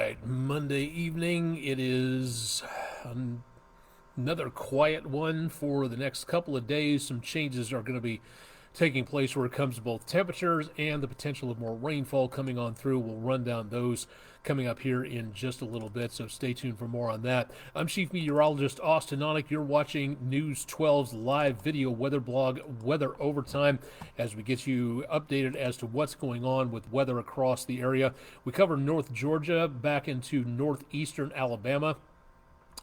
right, Monday evening. It is another quiet one for the next couple of days. Some changes are going to be taking place where it comes to both temperatures and the potential of more rainfall coming on through. We'll run down those coming up here in just a little bit, so stay tuned for more on that. I'm Chief Meteorologist Austin Onick. You're watching News 12's live video weather blog, Weather Overtime, as we get you updated as to what's going on with weather across the area. We cover North Georgia back into northeastern Alabama,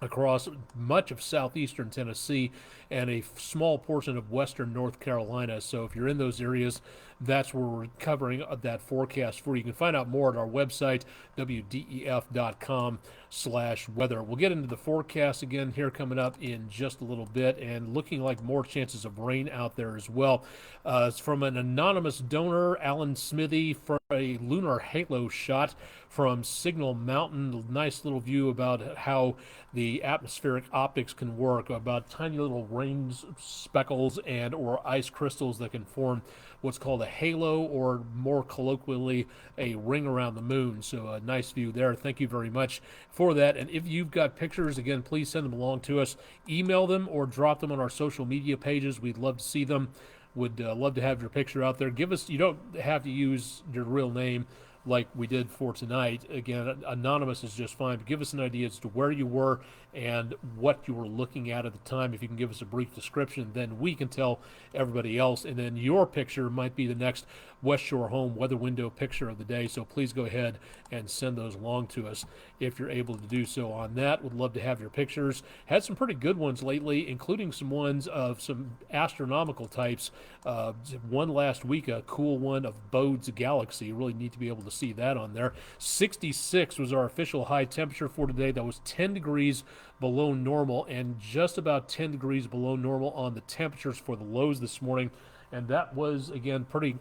across much of southeastern Tennessee, and a small portion of western North Carolina. So if you're in those areas, that's where we're covering that forecast for you. You can find out more at our website, wdef.com/weather. We'll get into the forecast again here coming up in just a little bit, and looking like more chances of rain out there as well. It's from an anonymous donor, Alan Smithy, for a lunar halo shot from Signal Mountain. Nice little view about how the atmospheric optics can work, about tiny little rain speckles and or ice crystals that can form what's called a halo, or more colloquially, a ring around the moon. So a nice view there. Thank you very much for that. And if you've got pictures, again, please send them along to us. Email them or drop them on our social media pages. We'd love to see them. Would love to have your picture out there. Give us, you don't have to use your real name like we did for tonight. Again, anonymous is just fine, but give us an idea as to where you were and what you were looking at the time. If you can give us a brief description, then we can tell everybody else, and then your picture might be the next West Shore Home weather window picture of the day. So please go ahead and send those along to us if you're able to do so on that. Would love to have your pictures. Had some pretty good ones lately, including some ones of some astronomical types. One last week, a cool one of Bode's Galaxy. Really neat to be able to see that on there. 66 was our official high temperature for today. That was 10 degrees below normal, and just about 10 degrees below normal on the temperatures for the lows this morning. And that was, again, pretty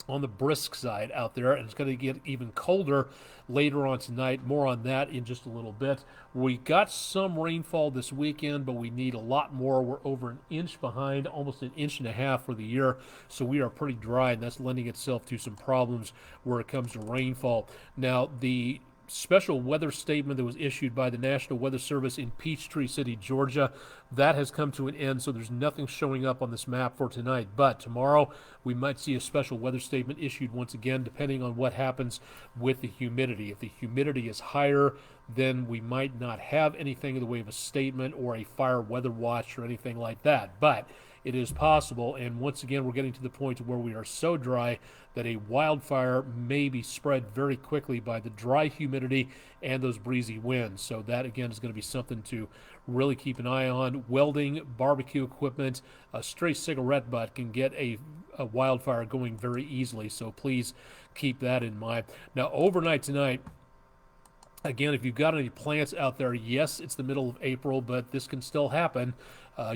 on the brisk side out there, and it's going to get even colder later on tonight. More on that in just a little bit. We got some rainfall this weekend, but we need a lot more. We're over an inch behind, almost an inch and a half for the year, so we are pretty dry, and that's lending itself to some problems where it comes to rainfall. Now, the special weather statement that was issued by the National Weather Service in Peachtree City, Georgia, that has come to an end, so there's nothing showing up on this map for tonight. But tomorrow we might see a special weather statement issued once again, depending on what happens with the humidity. If the humidity is higher, then we might not have anything in the way of a statement or a fire weather watch or anything like that. But it is possible, and once again, we're getting to the point where we are so dry that a wildfire may be spread very quickly by the dry humidity and those breezy winds. So that, again, is going to be something to really keep an eye on. Welding, barbecue equipment, a stray cigarette butt can get a wildfire going very easily, so please keep that in mind. Now, overnight tonight, again, if you've got any plants out there, yes, it's the middle of April, but this can still happen.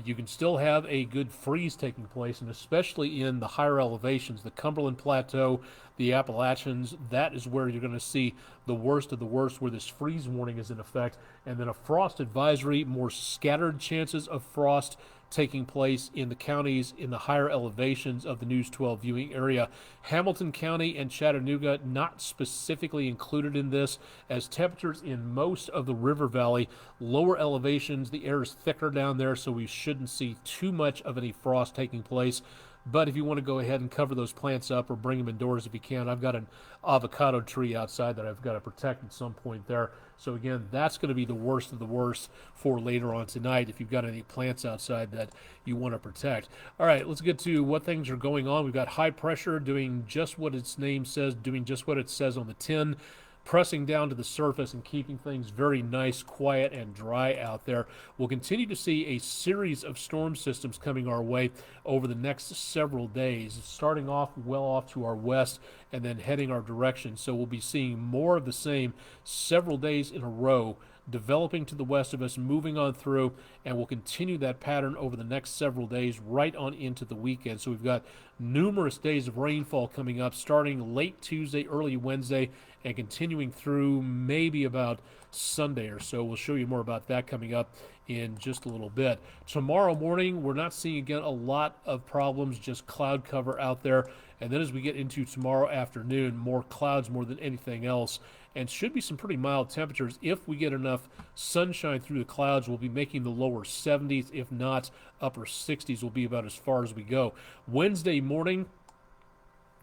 You can still have a good freeze taking place, and especially in the higher elevations, the Cumberland Plateau, the Appalachians, that is where you're going to see the worst of the worst, where this freeze warning is in effect, and then a frost advisory, more scattered chances of frost taking place in the counties in the higher elevations of the News 12 viewing area. Hamilton County and Chattanooga not specifically included in this, as temperatures in most of the river valley, lower elevations, the air is thicker down there, so we shouldn't see too much of any frost taking place. But if you want to go ahead and cover those plants up or bring them indoors if you can, I've got an avocado tree outside that I've got to protect at some point there. So again, that's going to be the worst of the worst for later on tonight if you've got any plants outside that you want to protect. All right, let's get to what things are going on. We've got high pressure doing just what its name says, doing just what it says on the tin, pressing down to the surface and keeping things very nice, quiet, and dry out there. We'll continue to see a series of storm systems coming our way over the next several days, starting off well off to our west and then heading our direction. So we'll be seeing more of the same several days in a row, developing to the west of us, moving on through, and we'll continue that pattern over the next several days right on into the weekend. So we've got numerous days of rainfall coming up, starting late Tuesday, early Wednesday, and continuing through maybe about Sunday or so. We'll show you more about that coming up in just a little bit. Tomorrow morning, we're not seeing, again, a lot of problems, just cloud cover out there And then as we get into tomorrow afternoon, more clouds more than anything else, and should be some pretty mild temperatures. If we get enough sunshine through the clouds, we'll be making the lower 70s. If not, upper 60s will be about as far as we go. Wednesday morning,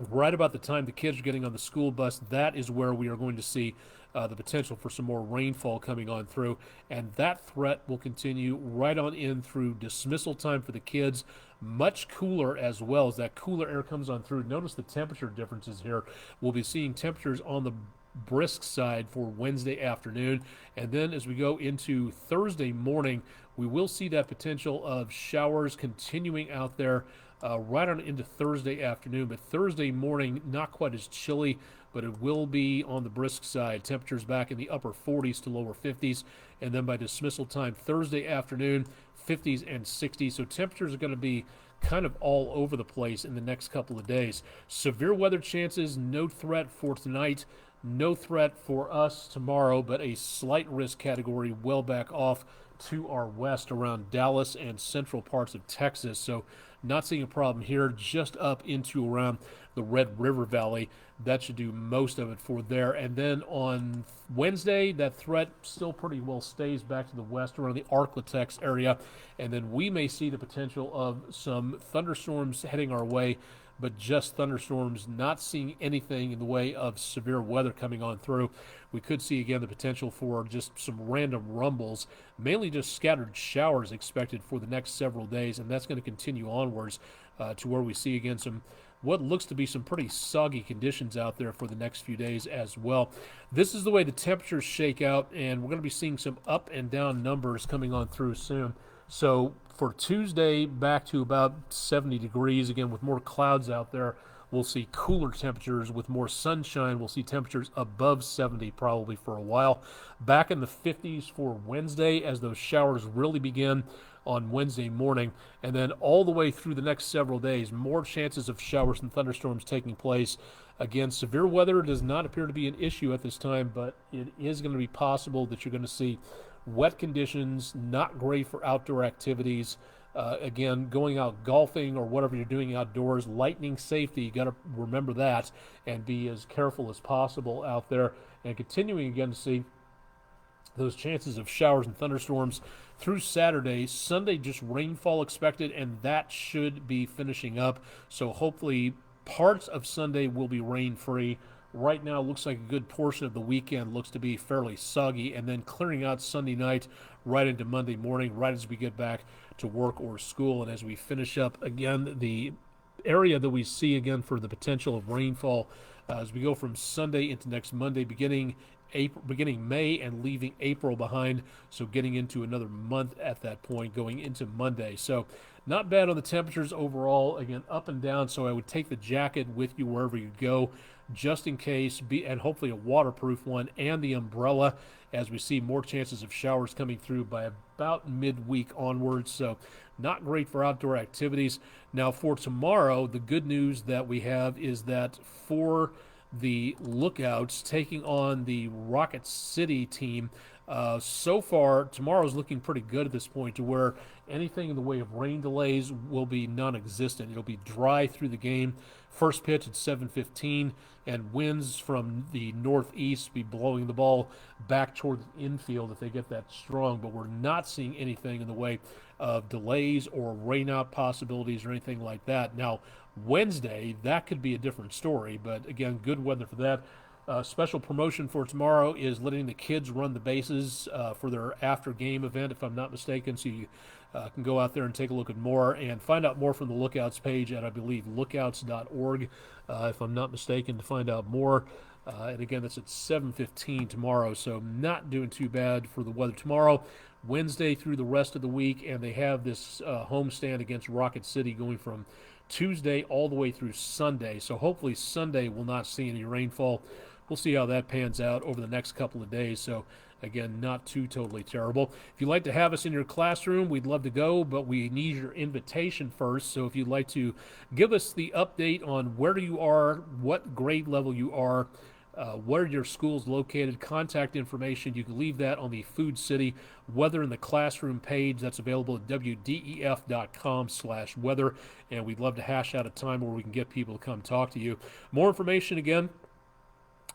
right about the time the kids are getting on the school bus, that is where we are going to see the potential for some more rainfall coming on through, and that threat will continue right on in through dismissal time for the kids. Much cooler as well as that cooler air comes on through. Notice the temperature differences here. We'll be seeing temperatures on the brisk side for Wednesday afternoon, and then as we go into Thursday morning, we will see that potential of showers continuing out there right on into Thursday afternoon. But Thursday morning, not quite as chilly, but it will be on the brisk side. Temperatures back in the upper 40s to lower 50s, and then by dismissal time Thursday afternoon, 50s and 60s. So temperatures are going to be kind of all over the place in the next couple of days. Severe weather chances, no threat for tonight. No threat for us tomorrow, but a slight risk category well back off to our west around Dallas and central parts of Texas. So not seeing a problem here, just up into around the Red River Valley. That should do most of it for there. And then on Wednesday, that threat still pretty well stays back to the west around the Arklatex area. And then we may see the potential of some thunderstorms heading our way, but just thunderstorms, not seeing anything in the way of severe weather coming on through. We could see again the potential for just some random rumbles, mainly just scattered showers expected for the next several days, and that's going to continue onwards to where we see again some what looks to be some pretty soggy conditions out there for the next few days as well. This is the way the temperatures shake out, and we're going to be seeing some up and down numbers coming on through soon. So for Tuesday, back to about 70 degrees, again with more clouds out there. We'll see cooler temperatures with more sunshine. We'll see temperatures above 70 probably for a while. Back in the 50s for Wednesday as those showers really begin on Wednesday morning. And then all the way through the next several days, more chances of showers and thunderstorms taking place. Again, severe weather does not appear to be an issue at this time, but it is going to be possible that you're going to see wet conditions, not great for outdoor activities. Again, going out golfing or whatever you're doing outdoors, lightning safety, you got to remember that and be as careful as possible out there. And continuing again to see those chances of showers and thunderstorms through Saturday. Sunday, just rainfall expected, and that should be finishing up. So hopefully parts of Sunday will be rain-free. Right now, it looks like a good portion of the weekend looks to be fairly soggy, and then clearing out Sunday night right into Monday morning, right as we get back to work or school. And as we finish up, again, the area that we see again for the potential of rainfall as we go from Sunday into next Monday, beginning May and leaving April behind, so getting into another month at that point, going into Monday. So not bad on the temperatures overall, again, up and down, so I would take the jacket with you wherever you go, just in case, and hopefully a waterproof one, and the umbrella, as we see more chances of showers coming through by about midweek onwards. So not great for outdoor activities. Now for tomorrow, the good news that we have is that for the Lookouts taking on the Rocket City team, so far tomorrow's looking pretty good at this point, to where anything in the way of rain delays will be non-existent. It'll be dry through the game. First pitch at 7:15, and winds from the northeast be blowing the ball back toward the infield if they get that strong. But we're not seeing anything in the way of delays or rainout possibilities or anything like that. Now Wednesday, that could be a different story, but again, good weather for that. Special promotion for tomorrow is letting the kids run the bases for their after-game event, if I'm not mistaken. So you can go out there and take a look at more and find out more from the Lookouts page at, I believe, lookouts.org, if I'm not mistaken, to find out more. And again, that's at 7:15 tomorrow, so not doing too bad for the weather tomorrow. Wednesday through the rest of the week, and they have this homestand against Rocket City going from Tuesday all the way through Sunday. So hopefully Sunday will not see any rainfall. We'll see how that pans out over the next couple of days. So again, not too totally terrible. If you'd like to have us in your classroom, we'd love to go, but we need your invitation first. So if you'd like to give us the update on where you are, what grade level you are, where your school's located, contact information. You can leave that on the Food City Weather in the Classroom page. That's available at wdef.com/weather. And we'd love to hash out a time where we can get people to come talk to you. More information again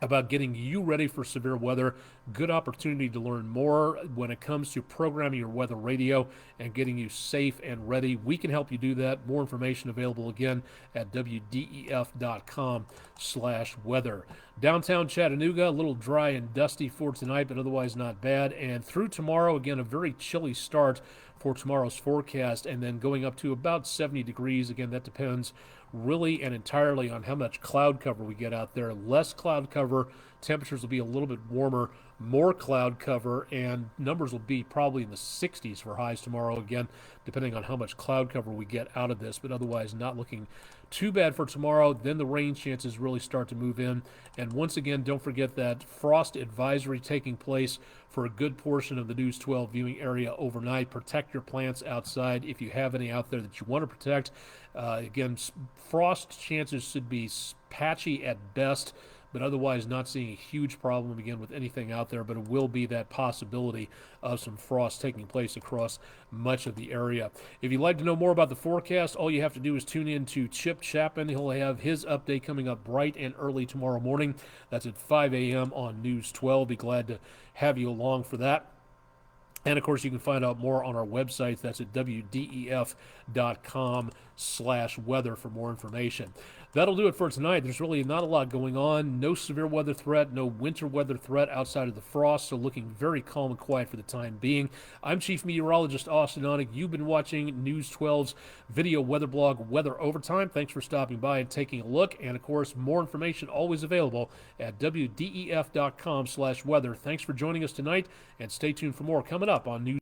about getting you ready for severe weather. Good opportunity to learn more when it comes to programming your weather radio and getting you safe and ready. We can help you do that. More information available again at wdef.com/weather. Downtown Chattanooga, a little dry and dusty for tonight, but otherwise not bad. And through tomorrow, again, a very chilly start for tomorrow's forecast, and then going up to about 70 degrees. Again, that depends really and entirely on how much cloud cover we get out there. Less cloud cover, temperatures will be a little bit warmer. More cloud cover, and numbers will be probably in the 60s for highs tomorrow, again, depending on how much cloud cover we get out of this, but otherwise not looking too bad for tomorrow. Then the rain chances really start to move in. And once again, don't forget that frost advisory taking place for a good portion of the News 12 viewing area overnight. Protect your plants outside if you have any out there that you want to protect. Again, frost chances should be patchy at best, but otherwise not seeing a huge problem again with anything out there, but it will be that possibility of some frost taking place across much of the area. If you'd like to know more about the forecast, all you have to do is tune in to Chip Chapman. He'll have his update coming up bright and early tomorrow morning. That's at 5 a.m. on News 12. Be glad to have you along for that. And, of course, you can find out more on our website. That's at wdef.com/weather for more information. That'll do it for tonight. There's really not a lot going on. No severe weather threat, no winter weather threat outside of the frost, so looking very calm and quiet for the time being. I'm Chief Meteorologist Austin Onig. You've been watching News 12's video weather blog, Weather Overtime. Thanks for stopping by and taking a look. And, of course, more information always available at wdef.com/weather. Thanks for joining us tonight, and stay tuned for more coming up on News.